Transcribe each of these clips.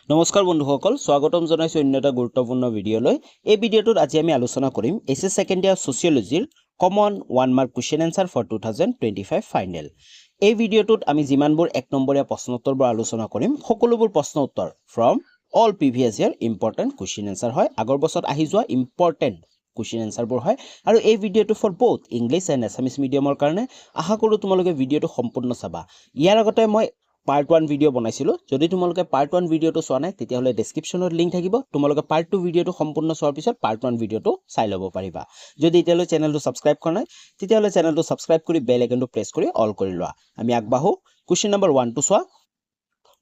নমস্কাৰ বন্ধুসকল স্বাগতম জনাইছো অন্য এটা গুৰুত্বপূৰ্ণ ভিডিঅ'লৈ এই ভিডিঅ'টোত আজি আমি আলোচনা কৰিম এছএছ সেকেন্ড ইয়াৰ সোশিয়োলজিৰ common 1 mark question answer for 2025 final এই ভিডিঅ'টোত আমি যিমানবোৰ এক নম্বৰীয়া প্ৰশ্ন উত্তৰবোৰ আলোচনা কৰিম সকলোবোৰ প্ৰশ্ন উত্তৰ from all previous year important question answer হয় আগৰ বছৰত আহি যোৱা ইম্পৰ্টেন্ট কোৱেশ্চন আনসাৰবোৰ হয় আৰু এই ভিডিঅ'টো for both English and Assamese মিডিয়ামৰ কাৰণে আশা কৰোঁ তোমালোকে ভিডিঅ'টো সম্পূৰ্ণ চাবা ইয়াৰ আগতে মই Part 1 ভিডিও বনাইছিলো যদি তোমালোকে Part 1 ভিডিওটো চোৱা নাই তেতিয়াহলে ডেসক্ৰিপচনত লিংক থাকিব তোমালোকে Part 2 ভিডিওটো সম্পূৰ্ণ চোৱাৰ পিছত Part 1 ভিডিওটো চাই ল'ব পাৰিবা যদি এতিয়ালৈ চেনেলটো সাবস্ক্ৰাইব কৰা নাই তেতিয়াহলে চেনেলটো সাবস্ক্ৰাইব কৰি বেল আইকনটো প্ৰেছ কৰি অল কৰি লোৱা আমি আগবাঢ়ো কোৱেশ্চন নম্বৰ 1 টো চোৱা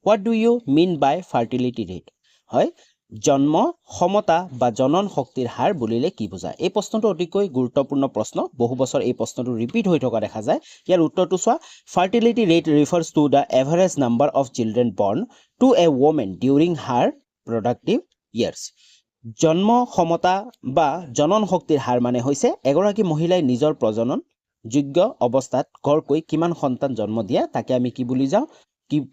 What do you mean by fertility rate হয় জন্ম ক্ষমতা বা জনন শক্তিৰ হাৰ বুলিলে কি বুজায় এই প্ৰশ্নটো অতিকৈ গুৰুত্বপূৰ্ণ প্ৰশ্ন বহু বছৰ এই প্ৰশ্নটো ৰিপিট হৈ থকা দেখা যায় ইয়াৰ উত্তৰটো চোৱা fertility rate refers to the average number of children born to a woman during her productive years জন্ম ক্ষমতা বা জনন শক্তিৰ হাৰ মানে হৈছে এগৰাকী মহিলাই নিজৰ প্ৰজনন যোগ্য অৱস্থাত গড়কৈ কিমান সন্তান জন্ম দিয়ে তাকে আমি কি বুলি যাও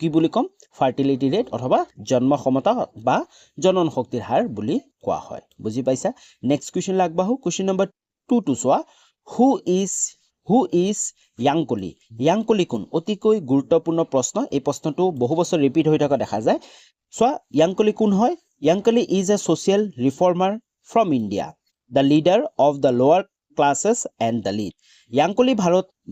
কি বুলি কম ফাৰ্টিলিটি ৰেট অথবা জন্ম ক্ষমতা বা জনন শক্তিৰ হাৰ বুলি কোৱা হয় বুজি পাইছা নেক্সট কোৱেশ্চন লাগবাহু কোৱেশ্চন নম্বৰ 2 টো চোৱা হু ইজ ইয়াংকলি কোন অতিকৈ গুৰুত্বপূৰ্ণ প্ৰশ্ন এই প্ৰশ্নটো বহু বছৰ ৰিপিট হৈ থকা দেখা যায় চোৱা ইয়াংকলি কোন হয় Ayyankali is a social reformer from India the leader of the lower classes and the lead Ayyankali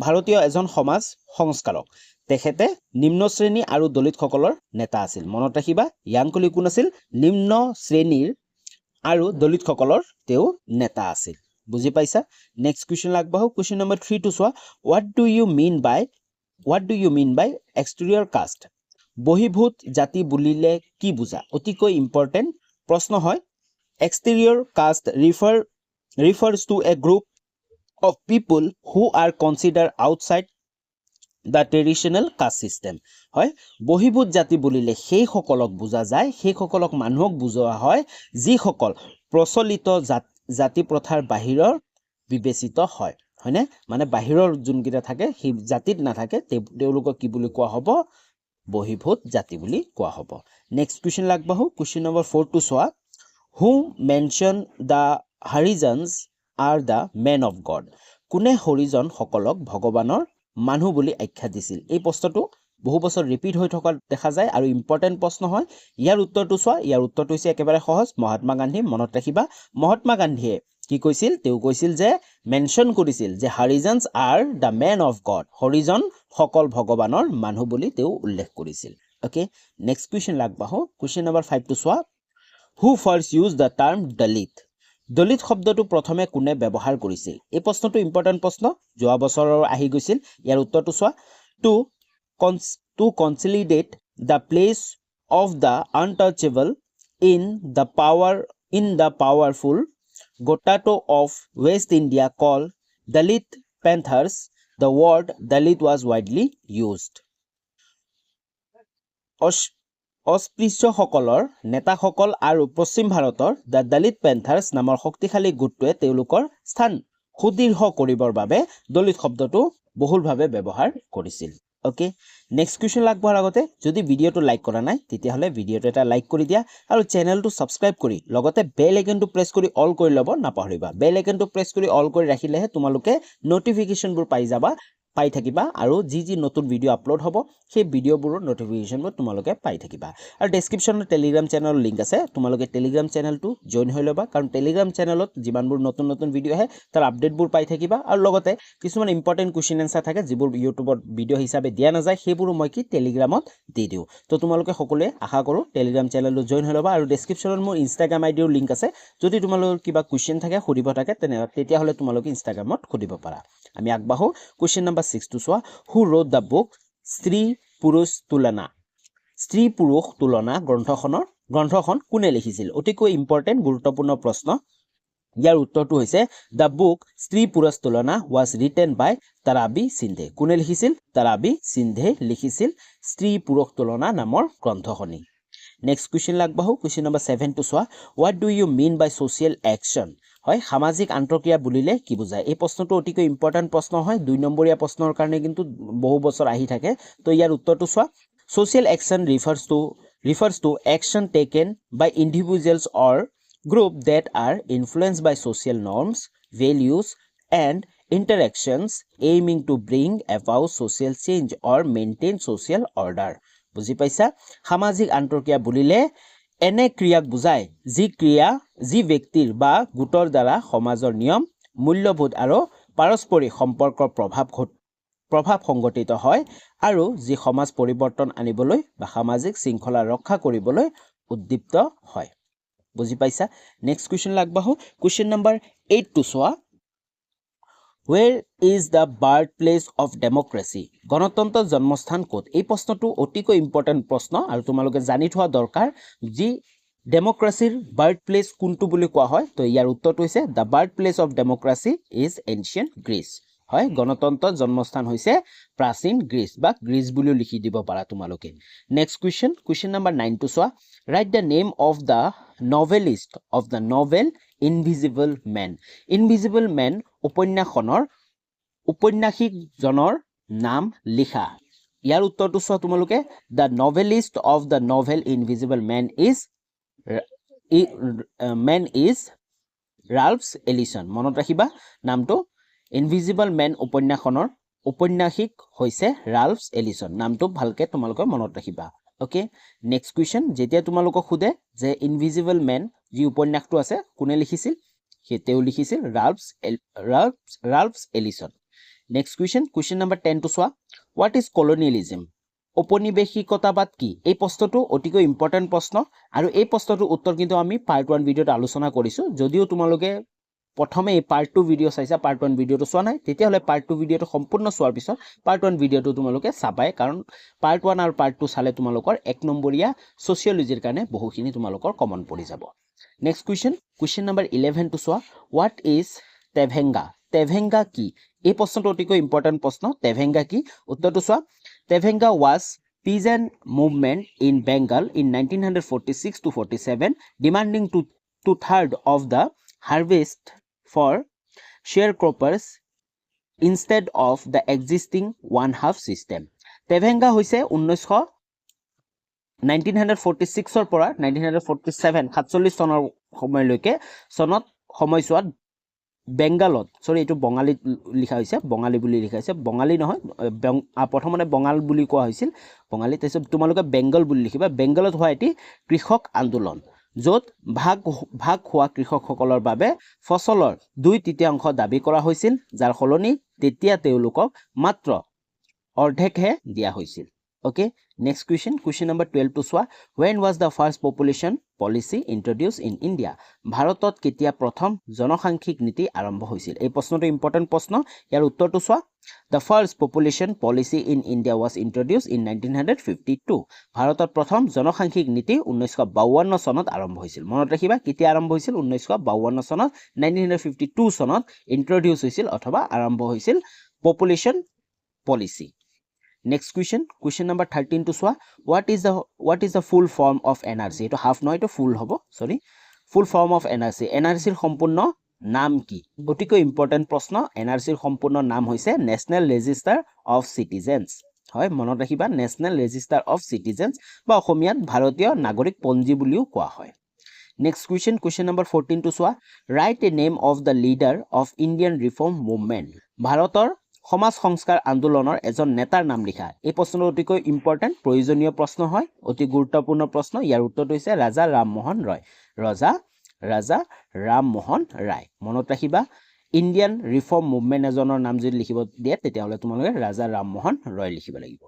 ভাৰতীয় এজন সমাজ সংস্কাৰক তেখেতে নিম্ন শ্ৰেণী আৰু দলিতসকলৰ নেতা আছিল মনত ৰাখিবা ইয়াংকলি কোন আছিল নিম্ন শ্ৰেণীৰ আৰু দলিতসকলৰ তেওঁ নেতা আছিল বুজি পাইছা নেক্সট কোৱেশ্চন লাগবাহু কোৱেশ্চন নম্বৰ 3 টো চোৱা what do you mean by exterior caste বহিভূত জাতি বুলিলে কি বুজা অতিকৈ ইম্পৰ্টেন্ট প্ৰশ্ন হয় exterior caste refers to a group of people who are considered outside the traditional caste system হয় বহিভূত জাতি বুলিলে সেই সকলক বুজা যায় সেই সকলক মানুহক বুজোৱা হয় যি সকল প্ৰচলিত জাতি প্ৰথাৰ বাহিৰৰ বিবেচিত হয় হয়নে মানে বাহিৰৰ যোনকিটা থাকে সেই জাতিত নাথাকে তেওঁলোকক কি বুলি কোৱা হ'ব বহিভূত জাতি বুলি কোৱা হ'ব নেক্সট কোৱেশ্চন লাগবাহু কোৱেশ্চন নম্বৰ 4 টো চোৱা who mentioned the Harijans are the men of God কোনে হৰিজন সকলক ভগৱানৰ মানুহ বুলি আখ্যা দিছিল এই প্ৰশ্নটো বহু বছৰ ৰিপিট হৈ থকা দেখা যায় আৰু ইম্পৰ্টেন্ট প্ৰশ্ন হয় ইয়াৰ উত্তৰটো চোৱা ইয়াৰ উত্তৰটো হৈছে একেবাৰে সহজ মহাত্মা গান্ধী মনত ৰাখিবা মহাত্মা গান্ধীয়ে কি কৈছিল তেওঁ কৈছিল যে মেনশন কৰিছিল যে Harijans are the men of God হৰিজন সকল ভগৱানৰ মানুহ বুলি তেওঁ উল্লেখ কৰিছিল ওকে নেক্সট কোৱেশ্চন লাগবাহু কোৱেশ্চন নম্বৰ 5 টো চোৱা who first used the term দলিত শব্দটো প্ৰথমে কোনে ব্যৱহাৰ কৰিছিল এই প্ৰশ্নটো ইম্পৰ্টেন্ট প্ৰশ্ন যোৱা বছৰৰ আহি গৈছিল ইয়াৰ উত্তৰটো চোৱা to consolidate the place of the untouchable in the powerful Gotato of West India called Dalit Panthers the word Dalit was widely used অস্পৃশ্যসকলৰ নেতাসকল আৰু পশ্চিম ভাৰতৰ দ্য দলিত পেন্থাৰ্ছ নামৰ শক্তিশালী গোটটোৱে তেওঁলোকৰ স্থান সুদৃঢ় কৰিবৰ বাবে দলিত শব্দটো বহুলভাৱে ব্যৱহাৰ কৰিছিল ওকে নেক্সট কোৱেশ্চন লাগবৰ আগতে যদি ভিডিওটো লাইক কৰা নাই তেতিয়াহলে ভিডিওটো এটা লাইক কৰি দিয়া আৰু চেনেলটো সাবস্ক্ৰাইব কৰি লগতে বেল আইকনটো প্ৰেছ কৰি অল কৰি ল'ব নাপাহৰিবা বেল আইকনটো প্ৰেছ কৰি অল কৰি ৰাখিলেহে তোমালোকে নটিফিকেশনবোৰ পাই থাকিবা আৰু যি নতুন ভিডিও আপলোড হ'ব সেই ভিডিওবোৰৰ নটিফিকেশনবোৰ তোমালোকে পাই থাকিবা আৰু ডেসক্ৰিপচনত টেলিগ্ৰাম চেনেলৰ লিংক আছে তোমালোকে টেলিগ্ৰাম চেনেলটো জয়েন হৈ ল'বা কাৰণ টেলিগ্ৰাম চেনেলত যিমানবোৰ নতুন ভিডিও আহে তাৰ আপডেটবোৰ পাই থাকিবা আৰু লগতে কিছুমান ইম্পৰ্টেন্ট কোৱেশ্চন আনসাৰ থাকে যিবোৰ ইউটিউবত ভিডিও হিচাপে দিয়া নাযায় সেইবোৰ মই কি টেলিগ্ৰামত দি দিও তো তোমালোকে সকলোৱে আশা কৰো টেলিগ্ৰাম চেনেলটো জয়েন হৈ ল'বা আৰু ডেসক্ৰিপচনত মোৰ ইনষ্টাগ্ৰাম আইডিৰ লিংক আছে যদি তোমালোকৰ কিবা কোৱেশ্চন থাকে সুধিব থাকে তেতিয়াহলে তোমালোকে ইনষ্টাগ্ৰামত সুধিব পাৰা আমি আগবাঢ়ো কোৱেশ্চন নম্বৰ 6 টো চোৱা who wrote the book স্ত্ৰী পুৰুষ তুলনা গ্ৰন্থখন কোনে লিখিছিল অতিকৈ ইম্পৰ্টেন্ট গুৰুত্বপূৰ্ণ প্ৰশ্ন ইয়াৰ উত্তৰটো হৈছে the book স্ত্ৰী পুৰুষ তুলনা was written by তাৰাবি সিন্ধে কোনে লিখিছিল তাৰাবি সিন্ধে লিখিছিল স্ত্ৰী পুৰুষ তুলনা নামৰ গ্ৰন্থখনি নেক্সট কোৱেশ্চন লাগবাহু কোৱেশ্চন নম্বৰ 7 টো চোৱা what do you mean by social action হয় সামাজিক আন্তঃক্ৰিয়া বুলিলে কি বুজায় এই প্ৰশ্নটো অতিকৈ ইম্পৰ্টেন্ট প্ৰশ্ন হয় 2 নম্বৰীয়া প্ৰশ্নৰ কাৰণে কিন্তু বহু বছৰ আহি থাকে তো ইয়াৰ উত্তৰটো চোৱা Social action refers to action taken by individuals or group that are influenced by social norms, values, and interactions aiming to bring about social change or maintain social order. বুজি পাইছা? সামাজিক আন্তঃক্ৰিয়া বুলিলে এনে ক্ৰিয়াক বুজায় যি ব্যক্তিৰ বা গোটৰ দ্বাৰা সমাজৰ নিয়ম, মূল্যবোধ আৰু পাৰস্পৰিক সম্পৰ্কৰ প্ৰভাৱ সংগঠিত হয় আৰু যি সমাজ পৰিৱৰ্তন আনিবলৈ বা সামাজিক শৃংখলা ৰক্ষা কৰিবলৈ উদ্দীপ্ত হয়। বুজি পাইছা? নেক্সট কুৱেশ্যন আগবাঢ়ো। কুৱেশ্যন নম্বৰ 8 টো চোৱা। Where is the birthplace of democracy? গণতন্ত্ৰৰ জন্মস্থান ক'ত? এই প্ৰশ্নটো অতিকৈ ইম্পৰ্টেণ্ট প্ৰশ্ন আৰু তোমালোকে জানি থোৱা দৰকাৰ যি ডেমক্ৰেচিৰ বাৰ্থ প্লেচ কোনটো বুলি কোৱা হয়। তো ইয়াৰ উত্তৰটো হৈছে the birth place of democracy is ancient Greece. হয়, গণতন্ত্ৰৰ জন্মস্থান হৈছে প্ৰাচীন গ্ৰীচ বা গ্ৰীচ বুলিও লিখি দিব পাৰা তোমালোকে। নেক্সট কুৱেশ্যন নম্বৰ 9 টো চোৱা। Write the name of the novelist of the novel Invisible Man. Invisible Man উপন্যাসিকজনৰ নাম লিখা। ইয়াৰ উত্তৰটো চোৱা তোমালোকে the novelist of the novel Invisible Man is Ralph Ellison. মনত ৰাখিবা নামটো। ইনভিজিবল মেন উপন্যাসখনৰ উপন্যাসিক হৈছে ৰাল্ফ এলিছন। নামটো ভালকে তোমালোকে মনত ৰাখিবা। Okay, next question. যেতিয়া তোমালোকক সোধে যে ইনভিজিবল মেন যি উপন্যাসটো আছে কোনে লিখিছিল, তেওঁ লিখিছিল Ralph Allison. Next question number 10 টো চোৱা। What is কলনিয়েলিজম? ঔপনিৱেশিকতাবাদ কি? এই প্ৰশ্নটো অতিকৈ ইম্পৰ্টেণ্ট প্ৰশ্ন আৰু এই প্ৰশ্নটোৰ উত্তৰ কিন্তু আমি পাৰ্ট 1 ভিডিঅ'ত আলোচনা কৰিছোঁ। যদিও তোমালোকে প্ৰথমে এই পাৰ্ট 2 ভিডিঅ' চাইছা, পাৰ্ট 1 ভিডিঅ'টো চোৱা নাই, তেতিয়াহ'লে পাৰ্ট 2 ভিডিঅ'টো সম্পূৰ্ণ চোৱাৰ পিছত পাৰ্ট 1 ভিডিঅ'টো তোমালোকে চাবাই, কাৰণ পাৰ্ট 1 আৰু পাৰ্ট 2 চালে তোমালোকৰ 1 নম্বৰীয়া ছ'চিয়লজিৰ কাৰণে বহুখিনি তোমালোকৰ কমন পৰি যাব। নেক্সট কুৱেশ্যন নম্বৰ 11 টো চোৱা। What is টেভেংগা? টেভেংগা কি? এই প্ৰশ্নটো অতিকৈ ইম্পৰ্টেণ্ট প্ৰশ্ন। টেভেংগা কি? উত্তৰটো চোৱা। টেভেংগা was peasant movement in Bengal in 1946 to 47, demanding 2/3 of the harvest for sharecroppers instead of the existing 1/2 system. টেভেংগা হৈছে 1946 পৰা 1947 চনৰ সময়লৈকে সময়ছোৱাত বেংগালত, এইটো বঙালীত লিখা হৈছে, বঙালী বুলি লিখা হৈছে, বঙালী নহয়, প্ৰথমতে বঙাল বুলি কোৱা হৈছিল, বঙালী, তাৰপিছত তোমালোকে বেংগল বুলি লিখিবা। বেংগলত হোৱা এটি কৃষক আন্দোলন য'ত ভাগ হোৱা কৃষকসকলৰ বাবে ফচলৰ 2/3 দাবী কৰা হৈছিল, যাৰ সলনি তেতিয়া তেওঁলোকক মাত্ৰ অৰ্ধেকহে দিয়া হৈছিল। ওকে, নেক্সট কুৱেশ্যন নম্বৰ 12 টো চোৱা। When was the first population policy introduced in India? ভাৰতত কেতিয়া প্ৰথম জনসাংখ্যিক নীতি আৰম্ভ হৈছিল? এই প্ৰশ্নটো ইম্পৰ্টেণ্ট প্ৰশ্ন। ইয়াৰ উত্তৰটো চোৱা। The first population policy in India was introduced in 1952. ভাৰতত প্ৰথম জনসাংখ্যিক নীতি 1952 চনত আৰম্ভ হৈছিল। মনত ৰাখিবা কেতিয়া আৰম্ভ হৈছিল? 1952 চনত, 1952 চনত ইন্ট্ৰডিউচ হৈছিল অথবা আৰম্ভ হৈছিল population policy. Next question number 13 টো চোৱা। What is the full form of NRC? এইটো হাফ নহয়, এইটো ফুল হ'ব, ফুল ফৰ্ম অফ NRC। NRCৰ সম্পূৰ্ণ নাম কি? অতিকৈ ইম্পৰ্টেণ্ট প্ৰশ্ন। NRCৰ সম্পূৰ্ণ নাম হৈছে নেশ্যনেল ৰেজিষ্টাৰ অফ চিটিজেন্স। হয়, মনত ৰাখিবা নেশ্যনেল ৰেজিষ্টাৰ অফ চিটিজেন্স বা অসমীয়াত ভাৰতীয় নাগৰিক পঞ্জী বুলিও কোৱা হয়। নেক্সট কুৱেশ্যন নম্বৰ 14 টো চোৱা। Right a name of the leader of Indian reform movement. ভাৰতৰ সমাজ সংস্কাৰ আন্দোলনৰ এজন নেতাৰ নাম লিখা। এই প্ৰশ্নটো অতিকৈ ইম্পৰ্টেণ্ট, প্ৰয়োজনীয় প্ৰশ্ন হয়, অতি গুৰুত্বপূৰ্ণ প্ৰশ্ন। ইয়াৰ উত্তৰটো হৈছে ৰাজা ৰামমোহন ৰয়। ৰাজা ৰামমোহন ৰায়। মনত ৰাখিবা ইণ্ডিয়ান ৰিফৰ্ম মুভমেণ্ট এজনৰ নাম যদি লিখিব দিয়ে তেতিয়াহ'লে তোমালোকে ৰাজা ৰামমোহন ৰয় লিখিব লাগিব।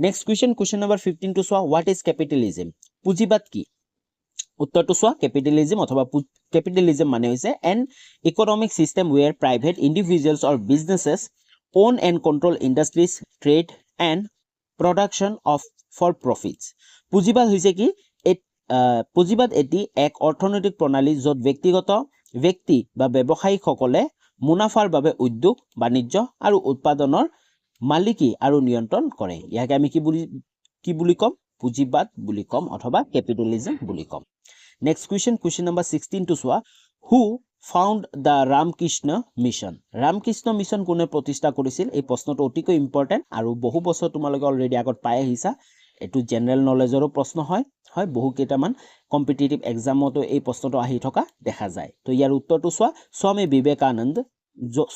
নেক্সট কুৱেশ্যন নম্বৰ 15 টো চোৱা। What is capitalism? পুঁজিবাদ কি? উত্তৰটো চোৱা। কেপিটেলিজম অথবা কেপিটেলিজম মানে হৈছে an economic system where private individuals or businesses own and control industries, trade and production for profits. পুঁজিবাদ হৈছে কি? পুঁজিবাদ এটি এক অৰ্থনৈতিক প্ৰণালী য'ত ব্যক্তি বা ব্যৱসায়িকসকলে মুনাফাৰ বাবে উদ্যোগ, বাণিজ্য আৰু উৎপাদনৰ মালিকী আৰু নিয়ন্ত্ৰণ কৰে। ইয়াকে আমি কি বুলি ক'ম? পুঁজিবাদ বুলি ক'ম অথবা কেপিটেলিজম বুলি ক'ম। নেক্সট কুৱেশ্যন নম্বৰ 16 টো চোৱা। Who found the Ramakrishna Mission? Ramakrishna Mission কোনে প্ৰতিষ্ঠা কৰিছিল? এই প্ৰশ্নটো অতিকৈ ইম্পৰ্টেণ্ট আৰু বহু বছৰ তোমালোকে অলৰেডি আগত পাই আহিছা। এটো জেনাৰেল নলেজৰো প্ৰশ্ন হয় বহু কেইটামান কম্পিটিটিভ এক্সামতো এই প্ৰশ্নটো আহি থকা দেখা যায় তো ইয়াৰ উত্তৰটো চোৱা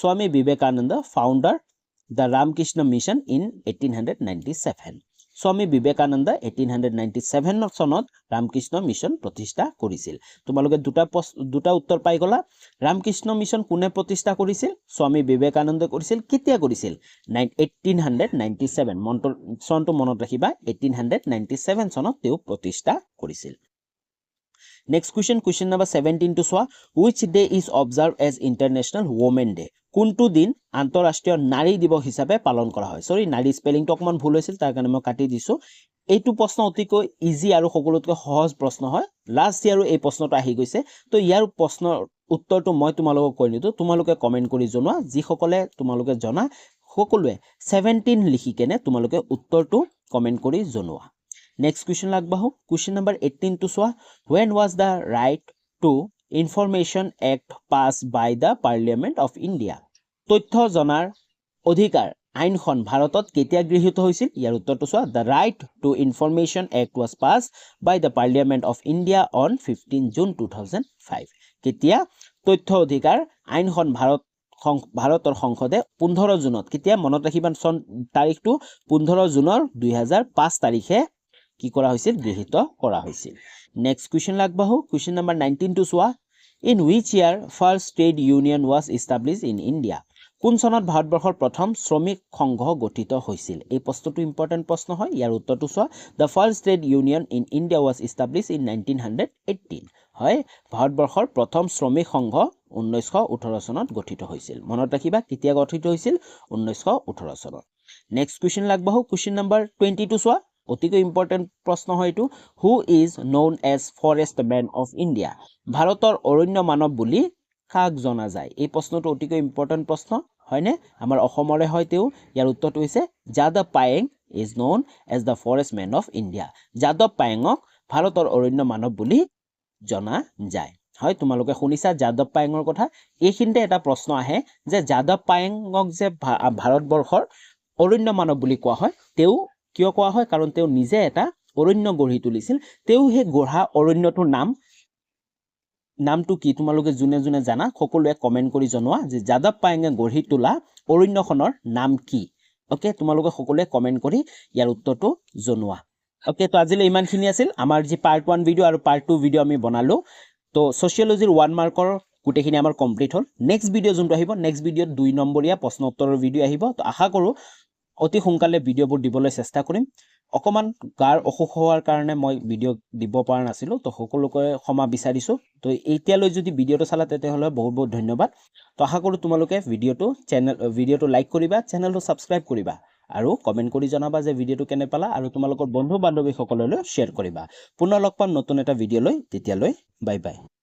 Swami Vivekananda founder the Ramakrishna Mission in 1897 Swami Vivekananda 1897 চনত ৰামকৃষ্ণ মিছন প্ৰতিষ্ঠা কৰিছিল তোমালোকে দুটা উত্তৰ পাই গলা ৰামকৃষ্ণ মিছন কোনে প্ৰতিষ্ঠা কৰিছিল স্বামী বিবেকানন্দই কৰিছিল কেতিয়া কৰিছিল 1897 চনটো মনত ৰাখিবা 1897 চনত তেওঁ প্ৰতিষ্ঠা কৰিছিল Next question number 17 to soa which day is observed as International Women Day কোনটো দিন আন্তঃৰাষ্ট্ৰীয় নাৰী দিৱস হিচাপে পালন কৰা হয় সৰি নাৰী স্পেলিংটো অকমান ভুল হৈছিল তাৰ কাৰণে মই কাটি দিছো এইটো প্ৰশ্ন অতিকৈ ইজি আৰু সকলোতকৈ সহজ প্ৰশ্ন হয় লাষ্ট ইয়াৰো এই প্ৰশ্নটো আহি গৈছে তো ইয়াৰ প্ৰশ্নৰ উত্তৰটো মই তোমালোকক কৈ নিদো তোমালোকে কমেন্ট কৰি জনোৱা যি সকলে তোমালোকে জনা সকলোৱে 17 লিখি কেনে তোমালোকে উত্তৰটো কমেন্ট কৰি জনোৱা Next question lagbahu question number 18 to soa when was the right to information act passed by the Parliament of India তথ্য জনাৰ অধিকাৰ আইনখন ভাৰতত কেতিয়া গৃহীত হৈছিল ইয়াৰ উত্তৰটো চোৱা the right to information act was passed by the Parliament of India on 15 June 2005 কেতিয়া তথ্য অধিকাৰ আইনখন ভাৰতৰ সংসদে 15 জুনত কেতিয়া মনত ৰাখিবা তাৰিখটো 15 জুনৰ 2005 তাৰিখে কি কৰা হৈছিল গৃহীত কৰা হৈছিল নেক্সট কোৱেশ্চন লাগবাহু কোৱেশ্চন নম্বৰ 19 to সোৱা in which year first trade union was established in India কোন চনত ভাৰতবৰ্ষৰ প্ৰথম শ্ৰমিক সংঘ গঠিত হৈছিল এই প্ৰশ্নটো ইম্পৰ্টেন্ট প্ৰশ্ন হয় ইয়াৰ উত্তৰটো সোৱা the first trade union in India was established in 1918 হয় ভাৰতবৰ্ষৰ প্ৰথম শ্ৰমিক সংঘ 1918 চনত গঠিত হৈছিল মনত ৰাখিবা কেতিয়া গঠিত হৈছিল 1918 চনত নেক্সট কোৱেশ্চন লাগবাহু কোৱেশ্চন নম্বৰ 20 to সোৱা অতিকৈ ইম্পৰ্টেন্ট প্ৰশ্ন হয়টো who is known as forest man of India ভাৰতৰ অৰণ্য মানৱ বুলি কাক জনা যায় এই প্ৰশ্নটো অতিকৈ ইম্পৰ্টেন্ট প্ৰশ্ন হয়নে আমাৰ অসমৰে হয় তেও ইয়াৰ উত্তৰটো হৈছে যাদৱ Payeng is known as the forest man of India যাদৱ পায়েংক ভাৰতৰ অৰণ্য মানৱ বুলি জনা যায় হয় তোমালোকে শুনিছা যাদৱ পায়েংৰ কথা এইখিনিতে এটা প্ৰশ্ন আহে যে যাদৱ পায়েংক যে ভাৰতবৰ্ষৰ অৰণ্য মানৱ বুলি কোৱা হয় তেও কিয় কোৱা হয় কাৰণ তেওঁ নিজে এটা অৰণ্য গঢ়ি তুলিছিল তেওঁ হে গঢ়া অৰণ্যটোৰ নামটো কি তোমালোকে জুনে জুনে জানা সকলোৱে কমেন্ট কৰি জনোৱা যে যাদৱ পায়েংে গঢ়ি তোলা অৰণ্যখনৰ নাম কি ওকে তোমালোকে সকলোৱে কমেন্ট কৰি ইয়াৰ উত্তৰটো জনোৱা ওকে তো আজিলৈ ইমানখিনি আছিল আমাৰ যি পাৰ্ট 1 ভিডিও আৰু পাৰ্ট 2 ভিডিও আমি বনালো তো সোশিয়োলজিৰ 1 মাৰ্কৰ গুটেখিনি আমাৰ কমপ্লিট হল নেক্সট ভিডিও যোনটো আহিব নেক্সট ভিডিওত 2 নম্বৰীয়া প্ৰশ্ন উত্তৰৰ ভিডিও আহিব তো আশা কৰো অতি সোনকালে ভিডিওবোৰ দিবলৈ চেষ্টা কৰিম অকমান গাৰ অসুখ হোৱাৰ কাৰণে মই ভিডিও দিব পৰা নাছিলো তো সকলোকে ক্ষমা বিচাৰিছো তো এতিয়ালৈ যদি ভিডিওটো চালা তেতে হলে বহুত বহুত ধন্যবাদ তো আশা কৰো তোমালোকে ভিডিওটো লাইক কৰিবা চেনেলটো সাবস্ক্ৰাইব কৰিবা আৰু কমেন্ট কৰি জনাবা যে ভিডিওটো কেনে পালা আৰু তোমালোকৰ বন্ধু বান্ধৱী সকললৈ শেয়াৰ কৰিবা পুনৰ লগ পাম নতুন এটা ভিডিওলৈ তেতিয়ালৈ বাই বাই